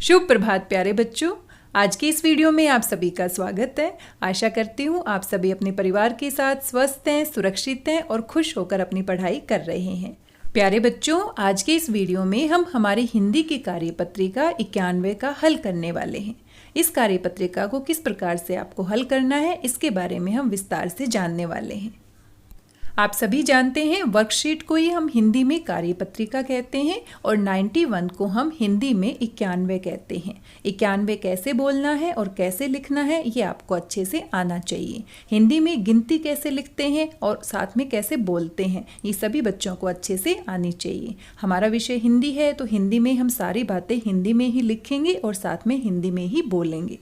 शुभ प्रभात प्यारे बच्चों। आज के इस वीडियो में आप सभी का स्वागत है। आशा करती हूँ आप सभी अपने परिवार के साथ स्वस्थ हैं, सुरक्षित हैं और खुश होकर अपनी पढ़ाई कर रहे हैं। प्यारे बच्चों, आज के इस वीडियो में हम हमारी हिंदी की कार्यपत्रिका 91 का हल करने वाले हैं। इस कार्यपत्रिका को किस प्रकार से आपको हल करना है, इसके बारे में हम विस्तार से जानने वाले हैं। आप सभी जानते हैं वर्कशीट को ही हम हिंदी में कार्यपत्रिका कहते हैं और 91 को हम हिंदी में 91 कहते हैं। 91 कैसे बोलना है और कैसे लिखना है ये आपको अच्छे से आना चाहिए। हिंदी में गिनती कैसे लिखते हैं और साथ में कैसे बोलते हैं ये सभी बच्चों को अच्छे से आनी चाहिए। हमारा विषय हिंदी है तो हिंदी में हम सारी बातें हिंदी में ही लिखेंगे और साथ में हिंदी में ही बोलेंगे।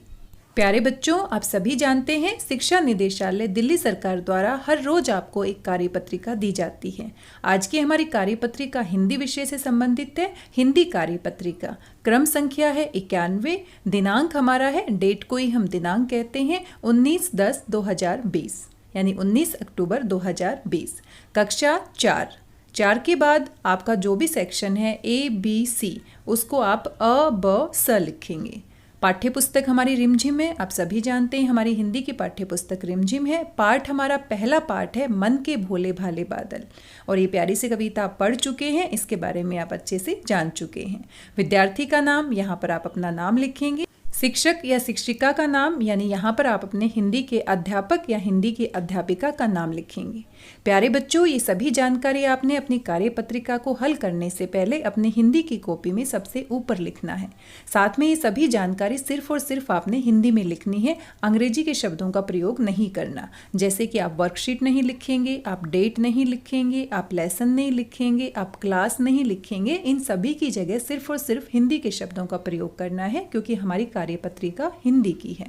प्यारे बच्चों, आप सभी जानते हैं शिक्षा निदेशालय दिल्ली सरकार द्वारा हर रोज आपको एक कार्यपत्रिका दी जाती है। आज की हमारी कार्यपत्रिका हिंदी विषय से संबंधित है। हिंदी कार्यपत्रिका क्रम संख्या है 91, दिनांक हमारा है, डेट को ही हम दिनांक कहते हैं 19/10/2020 यानी 19 अक्टूबर 2020। कक्षा 4 के बाद आपका जो भी सेक्शन है ABC उसको आप अ ब स लिखेंगे। पाठ्य पुस्तक हमारी रिमझिम है। आप सभी जानते हैं हमारी हिंदी की पाठ्य पुस्तक रिमझिम है। पाठ हमारा पहला पाठ है मन के भोले भाले बादल और ये प्यारी सी कविता आप पढ़ चुके हैं, इसके बारे में आप अच्छे से जान चुके हैं। विद्यार्थी का नाम, यहाँ पर आप अपना नाम लिखेंगे। शिक्षक या शिक्षिका का नाम यानी यहाँ पर आप अपने हिंदी के अध्यापक या हिंदी की अध्यापिका का नाम लिखेंगे। प्यारे बच्चों, ये सभी जानकारी आपने अपनी कार्यपत्रिका को हल करने से पहले अपने हिंदी की कॉपी में सबसे ऊपर लिखना है। साथ में ये सभी जानकारी सिर्फ और सिर्फ आपने हिंदी में लिखनी है, अंग्रेजी के शब्दों का प्रयोग नहीं करना। जैसे कि आप वर्कशीट नहीं लिखेंगे, आप डेट नहीं लिखेंगे, आप लेसन नहीं लिखेंगे, आप क्लास नहीं लिखेंगे। इन सभी की जगह सिर्फ और सिर्फ हिंदी के शब्दों का प्रयोग करना है क्योंकि हमारी कार्यपत्रिका हिंदी की है।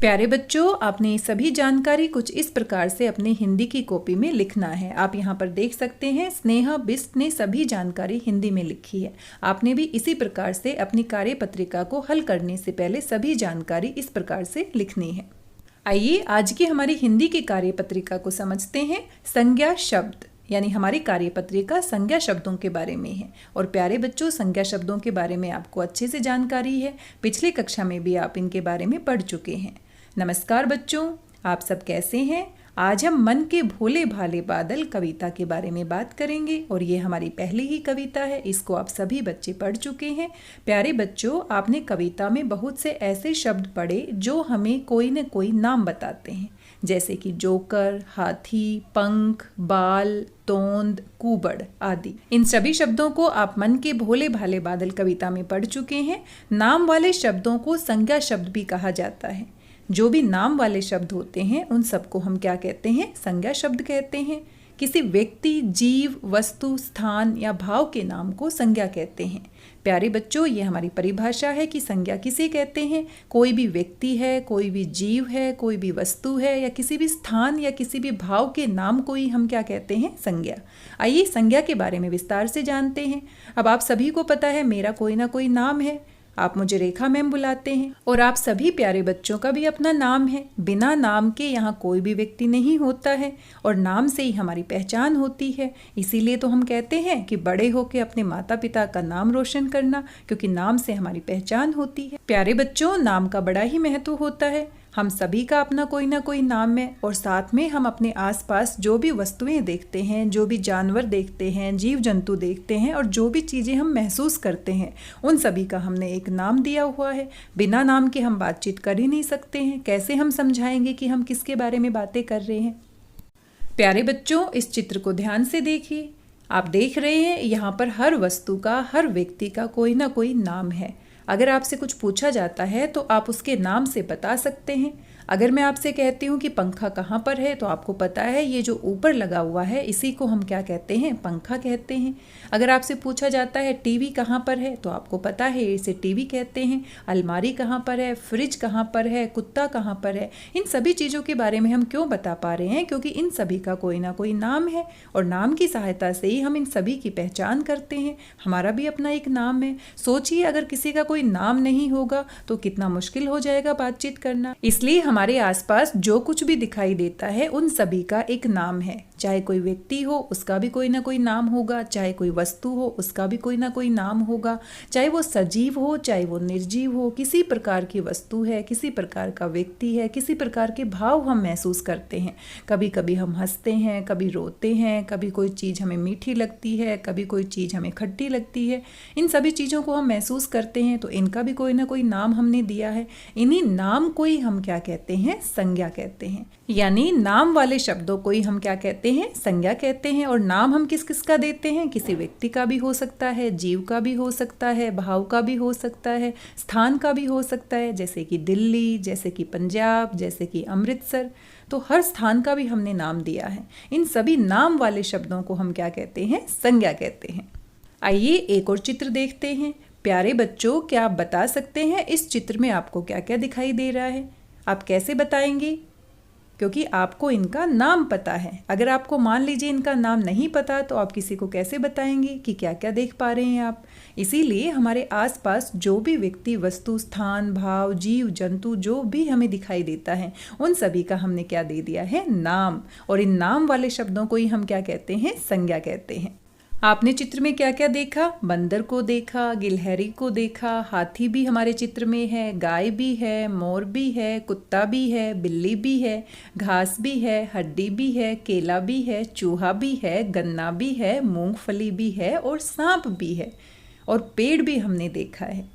प्यारे बच्चों, आपने सभी जानकारी कुछ इस प्रकार से अपनी हिंदी की कॉपी में लिखना है। आप यहाँ पर देख सकते हैं स्नेहा बिष्ट ने सभी जानकारी हिंदी में लिखी है। आपने भी इसी प्रकार से अपनी कार्यपत्रिका को हल करने से पहले सभी जानकारी इस प्रकार से लिखनी है। आइए आज की हमारी हिंदी की कार्यपत्रिका को समझते हैं। संज्ञा शब्द यानी हमारी कार्यपत्रिका संज्ञा शब्दों के बारे में है। और प्यारे बच्चों, संज्ञा शब्दों के बारे में आपको अच्छे से जानकारी है। पिछली कक्षा में भी आप इनके बारे में पढ़ चुके हैं। नमस्कार बच्चों, आप सब कैसे हैं? आज हम मन के भोले भाले बादल कविता के बारे में बात करेंगे और ये हमारी पहली ही कविता है। इसको आप सभी बच्चे पढ़ चुके हैं। प्यारे बच्चों, आपने कविता में बहुत से ऐसे शब्द पढ़े जो हमें कोई न कोई नाम बताते हैं, जैसे कि जोकर, हाथी, पंख, बाल, तोंद, कुबड़ आदि। इन सभी शब्दों को आप मन के भोले भाले बादल कविता में पढ़ चुके हैं। नाम वाले शब्दों को संज्ञा शब्द भी कहा जाता है। जो भी नाम वाले शब्द होते हैं उन सबको हम क्या कहते हैं? संज्ञा शब्द कहते हैं। किसी व्यक्ति, जीव, वस्तु, स्थान या भाव के नाम को संज्ञा कहते हैं। प्यारे बच्चों, ये हमारी परिभाषा है कि संज्ञा किसे कहते हैं। कोई भी व्यक्ति है, कोई भी जीव है, कोई भी वस्तु है या किसी भी स्थान या किसी भी भाव के नाम को ही हम क्या कहते हैं? संज्ञा। आइए संज्ञा के बारे में विस्तार से जानते हैं। अब आप सभी को पता है मेरा कोई ना कोई नाम है। आप मुझे रेखा मैम बुलाते हैं और आप सभी प्यारे बच्चों का भी अपना नाम है। बिना नाम के यहाँ कोई भी व्यक्ति नहीं होता है और नाम से ही हमारी पहचान होती है। इसीलिए तो हम कहते हैं कि बड़े होकर अपने माता पिता का नाम रोशन करना, क्योंकि नाम से हमारी पहचान होती है। प्यारे बच्चों, नाम का बड़ा ही महत्व होता है। हम सभी का अपना कोई ना कोई नाम है और साथ में हम अपने आसपास जो भी वस्तुएं देखते हैं, जो भी जानवर देखते हैं, जीव जंतु देखते हैं और जो भी चीज़ें हम महसूस करते हैं उन सभी का हमने एक नाम दिया हुआ है। बिना नाम के हम बातचीत कर ही नहीं सकते हैं। कैसे हम समझाएंगे कि हम किसके बारे में बातें कर रहे हैं? प्यारे बच्चों, इस चित्र को ध्यान से देखिए। आप देख रहे हैं यहाँ पर हर वस्तु का, हर व्यक्ति का कोई ना कोई नाम है। अगर आपसे कुछ पूछा जाता है तो आप उसके नाम से बता सकते हैं। अगर मैं आपसे कहती हूँ कि पंखा कहाँ पर है तो आपको पता है ये जो ऊपर लगा हुआ है इसी को हम क्या कहते हैं? पंखा कहते हैं। अगर आपसे पूछा जाता है टीवी कहाँ पर है तो आपको पता है इसे टीवी कहते हैं। अलमारी कहाँ पर है, फ्रिज कहाँ पर है, कुत्ता कहाँ पर है। इन सभी चीज़ों के बारे में हम क्यों बता पा रहे हैं? क्योंकि इन सभी का कोई ना कोई नाम है और नाम की सहायता से ही हम इन सभी की पहचान करते हैं। हमारा भी अपना एक नाम है। सोचिए अगर किसी का कोई नाम नहीं होगा तो कितना मुश्किल हो जाएगा बातचीत करना। इसलिए हमारे आसपास जो कुछ भी दिखाई देता है उन सभी का एक नाम है। चाहे कोई व्यक्ति हो उसका भी कोई ना कोई नाम होगा, चाहे कोई वस्तु हो उसका भी कोई ना कोई नाम होगा, चाहे वो सजीव हो चाहे वो निर्जीव हो, किसी प्रकार की वस्तु है, किसी प्रकार का व्यक्ति है, किसी प्रकार के भाव हम महसूस करते हैं। कभी कभी हम हंसते हैं, कभी रोते हैं, कभी कोई चीज़ हमें मीठी लगती है, कभी कोई चीज़ हमें खट्टी लगती है। इन सभी चीज़ों को हम महसूस करते हैं तो इनका भी कोई ना कोई नाम हमने दिया है। इन्हीं नाम को ही हम क्या कहते हैं? संज्ञा कहते हैं। यानी नाम वाले शब्दों को ही हम क्या कहते हैं? संज्ञा कहते हैं। और नाम हम किस किस का देते हैं? किसी व्यक्ति का भी हो सकता है, जीव का भी हो सकता है, भाव का भी हो सकता है, स्थान का भी हो सकता है, जैसे कि दिल्ली, जैसे कि पंजाब, जैसे कि अमृतसर। तो हर स्थान का भी हमने नाम दिया है। इन सभी नाम वाले शब्दों को हम क्या कहते हैं? संज्ञा कहते हैं। आइए एक और चित्र देखते हैं। प्यारे बच्चों, क्या आप बता सकते हैं इस चित्र में आपको क्या क्या दिखाई दे रहा है? आप कैसे बताएंगे? क्योंकि आपको इनका नाम पता है। अगर आपको मान लीजिए इनका नाम नहीं पता तो आप किसी को कैसे बताएंगे कि क्या क्या देख पा रहे हैं आप? इसीलिए हमारे आसपास जो भी व्यक्ति, वस्तु, स्थान, भाव, जीव, जंतु जो भी हमें दिखाई देता है उन सभी का हमने क्या दे दिया है? नाम। और इन नाम वाले शब्दों को ही हम क्या कहते हैं? संज्ञा कहते हैं। आपने चित्र में क्या क्या देखा? बंदर को देखा, गिलहरी को देखा, हाथी भी हमारे चित्र में है, गाय भी है, मोर भी है, कुत्ता भी है, बिल्ली भी है, घास भी है, हड्डी भी है, केला भी है, चूहा भी है, गन्ना भी है, मूंगफली भी है और सांप भी है और पेड़ भी हमने देखा है।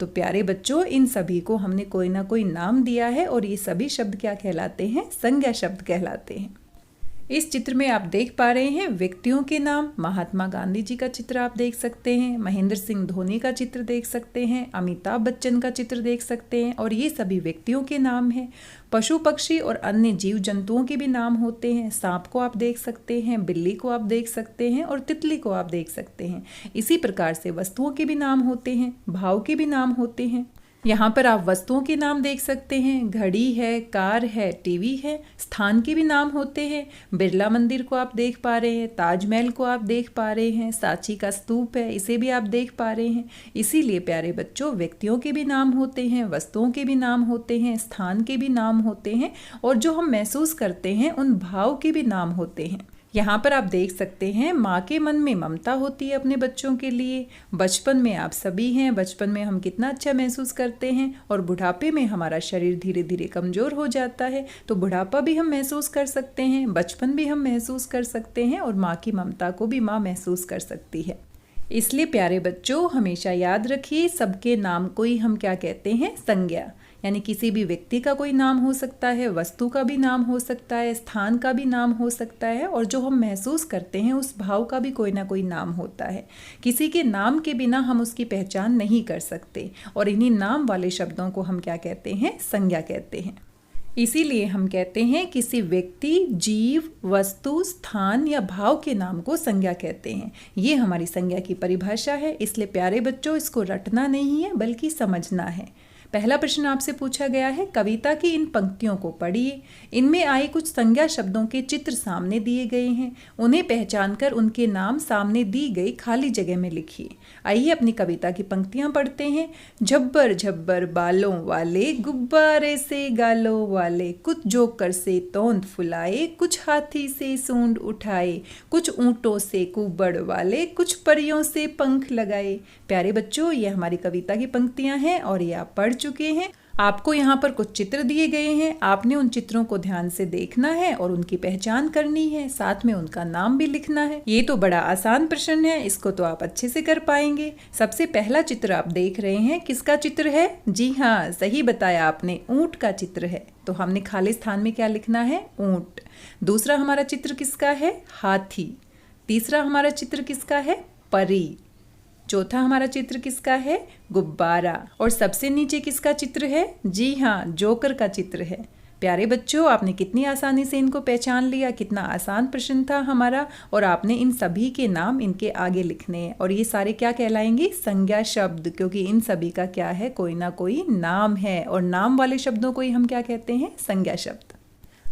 तो प्यारे बच्चों, इन सभी को हमने कोई ना कोई नाम दिया है और ये सभी शब्द क्या कहलाते हैं? संज्ञा शब्द कहलाते हैं। इस चित्र में आप देख पा रहे हैं व्यक्तियों के नाम। महात्मा गांधी जी का चित्र आप देख सकते हैं, महेंद्र सिंह धोनी का चित्र देख सकते हैं, अमिताभ बच्चन का चित्र देख सकते हैं और ये सभी व्यक्तियों के नाम हैं। पशु पक्षी और अन्य जीव जंतुओं के भी नाम होते हैं। सांप को आप देख सकते हैं, बिल्ली को आप देख सकते हैं और तितली को आप देख सकते हैं। इसी प्रकार से वस्तुओं के भी नाम होते हैं, भाव के भी नाम होते हैं। यहाँ पर आप वस्तुओं के नाम देख सकते हैं, घड़ी है, कार है, टीवी है। स्थान के भी नाम होते हैं, बिरला मंदिर को आप देख पा रहे हैं, ताजमहल को आप देख पा रहे हैं, सांची का स्तूप है, इसे भी आप देख पा रहे हैं। इसीलिए प्यारे बच्चों, व्यक्तियों के भी नाम होते हैं, वस्तुओं के भी नाम होते हैं, स्थान के भी नाम होते हैं और जो हम महसूस करते हैं उन भाव के भी नाम होते हैं। यहाँ पर आप देख सकते हैं माँ के मन में ममता होती है अपने बच्चों के लिए। बचपन में आप सभी हैं, बचपन में हम कितना अच्छा महसूस करते हैं और बुढ़ापे में हमारा शरीर धीरे धीरे कमज़ोर हो जाता है। तो बुढ़ापा भी हम महसूस कर सकते हैं, बचपन भी हम महसूस कर सकते हैं और माँ की ममता को भी माँ महसूस कर सकती है। इसलिए प्यारे बच्चों, हमेशा याद रखिए, सबके नाम को ही हम क्या कहते हैं? संज्ञा। यानी किसी भी व्यक्ति का कोई नाम हो सकता है, वस्तु का भी नाम हो सकता है, स्थान का भी नाम हो सकता है और जो हम महसूस करते हैं उस भाव का भी कोई ना कोई नाम होता है। किसी के नाम के बिना हम उसकी पहचान नहीं कर सकते और इन्हीं नाम वाले शब्दों को हम क्या कहते हैं? संज्ञा कहते हैं। इसीलिए हम कहते हैं किसी व्यक्ति, जीव, वस्तु, स्थान या भाव के नाम को संज्ञा कहते हैं। ये हमारी संज्ञा की परिभाषा है। इसलिए प्यारे बच्चों, इसको रटना नहीं है बल्कि समझना है। पहला प्रश्न आपसे पूछा गया है, कविता की इन पंक्तियों को पढ़िए। इनमें आए कुछ संज्ञा शब्दों के चित्र सामने दिए गए हैं, उन्हें पहचानकर उनके नाम सामने दी गई खाली जगह में लिखिए। आइए अपनी कविता की पंक्तियां पढ़ते हैं। झब्बर झब्बर बालों वाले, गुब्बारे से गालों वाले, कुछ जोकर से तोंद फुलाए, कुछ हाथी से सूंड उठाए, कुछ ऊंटों से कुबड़ वाले, कुछ परियों से पंख लगाए। प्यारे बच्चों, ये हमारी कविता की पंक्तियां हैं और ये आप पढ़ चुके हैं। आपको यहाँ पर कुछ चित्र दिए गए हैं, आपने उन चित्रों को ध्यान से देखना है और उनकी पहचान करनी है, साथ में उनका नाम भी लिखना है। ये तो बड़ा आसान प्रश्न है, इसको तो आप अच्छे से कर पाएंगे। सबसे पहला चित्र आप देख रहे हैं, किसका चित्र है? जी हाँ, सही बताया आपने, ऊंट का चित्र है। तो हमने खाली स्थान में क्या लिखना है? ऊंट। दूसरा हमारा चित्र किसका है? हाथी। तीसरा हमारा चित्र किसका है? परी। चौथा हमारा चित्र किसका है? गुब्बारा। और सबसे नीचे किसका चित्र है? जी हाँ, जोकर का चित्र है। प्यारे बच्चों, आपने कितनी आसानी से इनको पहचान लिया। कितना आसान प्रश्न था हमारा और आपने इन सभी के नाम इनके आगे लिखने हैं और ये सारे क्या कहलाएंगे? संज्ञा शब्द, क्योंकि इन सभी का क्या है? कोई ना कोई नाम है और नाम वाले शब्दों को ही हम क्या कहते हैं? संज्ञा शब्द।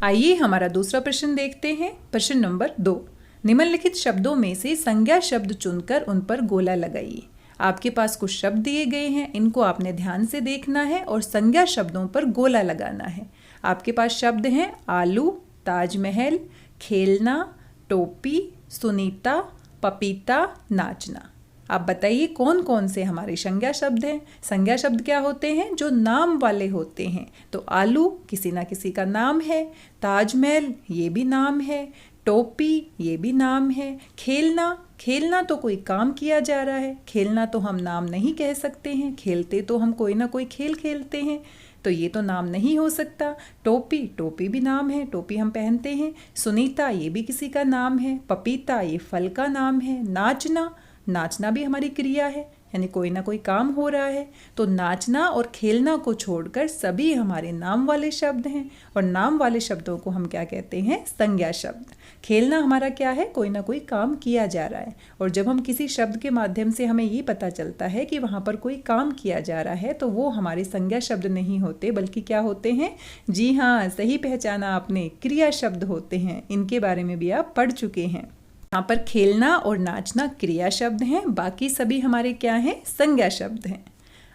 आइए हमारा दूसरा प्रश्न देखते हैं। प्रश्न नंबर 2, निम्नलिखित शब्दों में से संज्ञा शब्द चुनकर उन पर गोला लगाइए। आपके पास कुछ शब्द दिए गए हैं, इनको आपने ध्यान से देखना है और संज्ञा शब्दों पर गोला लगाना है। आपके पास शब्द हैं आलू, ताजमहल, खेलना, टोपी, सुनीता, पपीता, नाचना। आप बताइए कौन कौन से हमारे संज्ञा शब्द हैं। संज्ञा शब्द क्या होते हैं? जो नाम वाले होते हैं। तो आलू किसी ना किसी का नाम है, ताजमहल ये भी नाम है, टोपी ये भी नाम है, खेलना, खेलना तो कोई काम किया जा रहा है, खेलना तो हम नाम नहीं कह सकते हैं, खेलते तो हम कोई ना कोई खेल खेलते हैं, तो ये तो नाम नहीं हो सकता। टोपी, टोपी भी नाम है, टोपी हम पहनते हैं। सुनीता ये भी किसी का नाम है। पपीता ये फल का नाम है। नाचना, नाचना भी हमारी क्रिया है, यानी कोई ना कोई काम हो रहा है। तो नाचना और खेलना को छोड़कर सभी हमारे नाम वाले शब्द हैं, और नाम वाले शब्दों को हम क्या कहते हैं? संज्ञा शब्द। खेलना हमारा क्या है? कोई ना कोई काम किया जा रहा है, और जब हम किसी शब्द के माध्यम से हमें ये पता चलता है कि वहाँ पर कोई काम किया जा रहा है, तो वो हमारे संज्ञा शब्द नहीं होते, बल्कि क्या होते हैं? जी हाँ, सही पहचाना आपने, क्रिया शब्द होते हैं। इनके बारे में भी आप पढ़ चुके हैं। यहाँ पर खेलना और नाचना क्रिया शब्द हैं, बाकी सभी हमारे क्या हैं? संज्ञा शब्द हैं।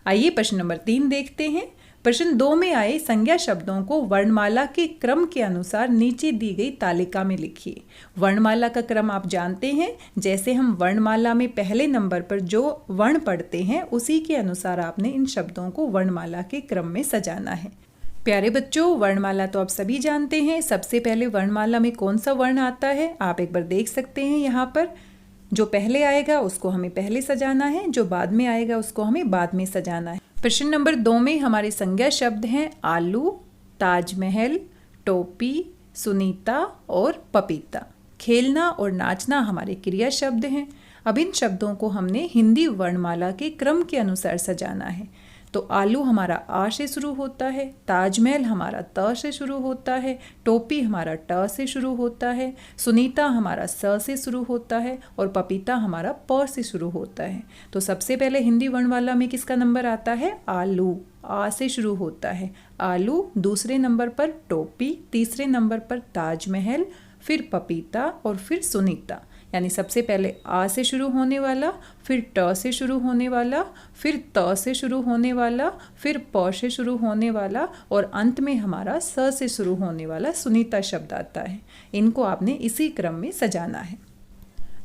आइए प्रश्न नंबर 3 देखते हैं। प्रश्न 2 में आए संज्ञा शब्दों को वर्णमाला के क्रम के अनुसार नीचे दी गई तालिका में लिखिए। वर्णमाला का क्रम आप जानते हैं, जैसे हम वर्णमाला में पहले नंबर पर जो वर्ण पढ़ते हैं उसी के अनुसार आपने इन शब्दों को वर्णमाला के क्रम में सजाना है। प्यारे बच्चों, वर्णमाला तो आप सभी जानते हैं। सबसे पहले वर्णमाला में कौन सा वर्ण आता है आप एक बार देख सकते हैं। यहाँ पर जो पहले आएगा उसको हमें पहले सजाना है, जो बाद में आएगा उसको हमें बाद में सजाना है। प्रश्न नंबर 2 में हमारे संज्ञा शब्द हैं आलू, ताजमहल, टोपी, सुनीता और पपीता। खेलना और नाचना हमारे क्रिया शब्द हैं। अब इन शब्दों को हमने हिंदी वर्णमाला के क्रम के अनुसार सजाना है। तो आलू हमारा आ से शुरू होता है, ताजमहल हमारा त से शुरू होता है, टोपी हमारा ट से शुरू होता है, सुनीता हमारा स से शुरू होता है, और पपीता हमारा प से शुरू होता है। तो सबसे पहले हिंदी वर्णमाला में किसका नंबर आता है? आलू, आ से शुरू होता है आलू। दूसरे नंबर पर टोपी, तीसरे नंबर पर ताजमहल, फिर पपीता और फिर सुनीता। यानी सबसे पहले आ से शुरू होने वाला, फिर ट से शुरू होने वाला, फिर त से शुरू होने वाला, फिर प से शुरू होने वाला, और अंत में हमारा स से शुरू होने वाला सुनीता शब्द आता है। इनको आपने इसी क्रम में सजाना है।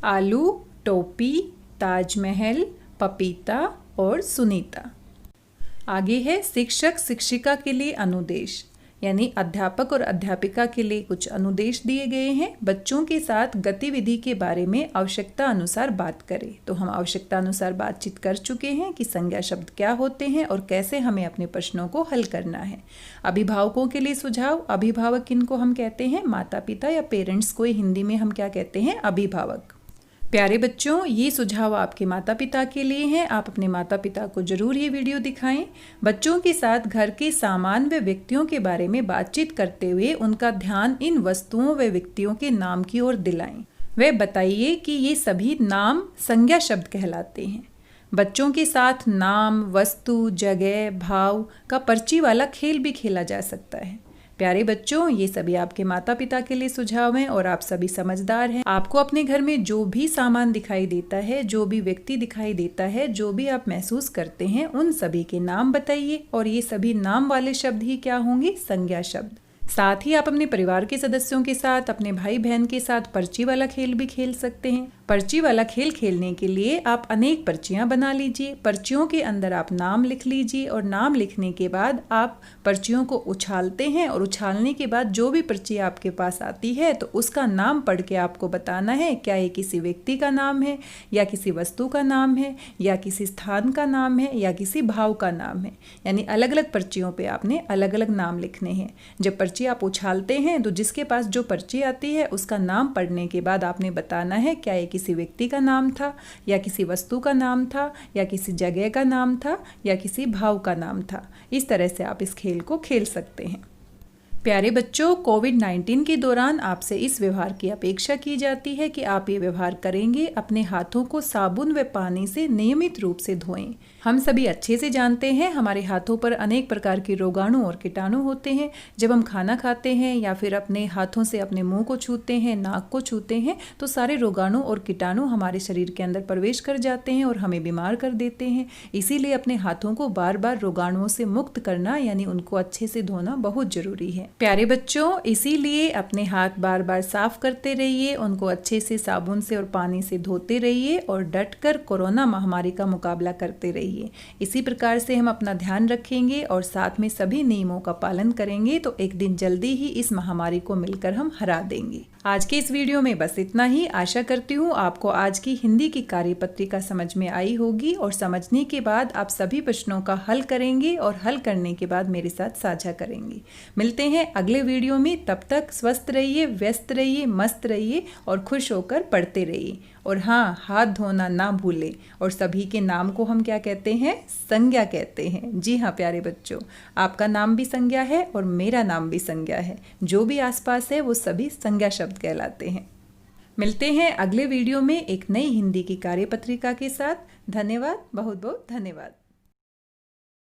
आलू, टोपी, ताजमहल, पपीता और सुनीता। आगे है शिक्षक शिक्षिका के लिए अनुदेश, यानी अध्यापक और अध्यापिका के लिए कुछ अनुदेश दिए गए हैं। बच्चों के साथ गतिविधि के बारे में आवश्यकता अनुसार बात करें। तो हम आवश्यकता अनुसार बातचीत कर चुके हैं कि संज्ञा शब्द क्या होते हैं और कैसे हमें अपने प्रश्नों को हल करना है। अभिभावकों के लिए सुझाव। अभिभावक किनको हम कहते हैं? माता पिता या पेरेंट्स को हिंदी में हम क्या कहते हैं? अभिभावक। प्यारे बच्चों, ये सुझाव आपके माता पिता के लिए हैं। आप अपने माता पिता को जरूर ये वीडियो दिखाएं। बच्चों के साथ घर के सामान व व्यक्तियों के बारे में बातचीत करते हुए उनका ध्यान इन वस्तुओं व व्यक्तियों के नाम की ओर दिलाएं। वे बताइए कि ये सभी नाम संज्ञा शब्द कहलाते हैं। बच्चों के साथ नाम, वस्तु, जगह, भाव का पर्ची वाला खेल भी खेला जा सकता है। प्यारे बच्चों, ये सभी आपके माता पिता के लिए सुझाव हैं और आप सभी समझदार हैं। आपको अपने घर में जो भी सामान दिखाई देता है, जो भी व्यक्ति दिखाई देता है, जो भी आप महसूस करते हैं, उन सभी के नाम बताइए, और ये सभी नाम वाले शब्द ही क्या होंगे? संज्ञा शब्द। साथ ही आप अपने परिवार के सदस्यों के साथ, अपने भाई बहन के साथ पर्ची वाला खेल भी खेल सकते हैं। पर्ची वाला खेल खेलने के लिए आप अनेक पर्चियां बना लीजिए। पर्चियों के अंदर आप नाम लिख लीजिए, और नाम लिखने के बाद आप पर्चियों को उछालते हैं, और उछालने के बाद जो भी पर्ची आपके पास आती है तो उसका नाम पढ़ के आपको बताना है क्या ये किसी व्यक्ति का नाम है, या किसी वस्तु का नाम है, या किसी स्थान का नाम है, या किसी भाव का नाम है। यानी अलग अलग पर्चियों पे आपने अलग अलग नाम लिखने हैं। जब पर्ची आप उछालते हैं तो जिसके पास जो पर्ची आती है उसका नाम पढ़ने के बाद आपने बताना है क्या ये किसी व्यक्ति का नाम था, या किसी वस्तु का नाम था, या किसी जगह का नाम था, या किसी भाव का नाम था। इस तरह से आप इस खेल को खेल सकते हैं। प्यारे बच्चों, कोविड-19 के दौरान आपसे इस व्यवहार की अपेक्षा की जाती है कि आप ये व्यवहार करेंगे। अपने हाथों को साबुन व पानी से नियमित रूप से धोएं। हम सभी अच्छे से जानते हैं हमारे हाथों पर अनेक प्रकार के रोगाणु और कीटाणु होते हैं। जब हम खाना खाते हैं या फिर अपने हाथों से अपने मुंह को छूते हैं, नाक को छूते हैं, तो सारे रोगाणु और कीटाणु हमारे शरीर के अंदर प्रवेश कर जाते हैं और हमें बीमार कर देते हैं। इसीलिए अपने हाथों को बार बार रोगाणुओं से मुक्त करना यानी उनको अच्छे से धोना बहुत जरूरी है। प्यारे बच्चों, इसीलिए अपने हाथ बार बार साफ करते रहिए, उनको अच्छे से साबुन से और पानी से धोते रहिए और डटकर कोरोना महामारी का मुकाबला करते रहिए। इसी प्रकार से हम अपना ध्यान रखेंगे और साथ में सभी नियमों का पालन करेंगे तो एक दिन जल्दी ही इस महामारी को मिलकर हम हरा देंगे। आज के इस वीडियो में बस इतना ही। आशा करती हूँ आपको आज की हिंदी की कार्यपत्रिका समझ में आई होगी और समझने के बाद आप सभी प्रश्नों का हल करेंगे और हल करने के बाद मेरे साथ साझा करेंगे। मिलते हैं अगले वीडियो में। तब तक स्वस्थ रहिए, व्यस्त रहिए, मस्त रहिए और खुश होकर पढ़ते रहिए। और हाँ, हाथ धोना ना भूलें। और सभी के नाम को हम क्या कहते हैं? संज्ञा कहते हैं। जी हाँ प्यारे बच्चों, आपका नाम भी संज्ञा है और मेरा नाम भी संज्ञा है। जो भी आसपास है वो सभी संज्ञा शब्द कहलाते हैं। मिलते हैं अगले वीडियो में एक नई हिंदी की कार्यपत्रिका के साथ। धन्यवाद, बहुत बहुत धन्यवाद।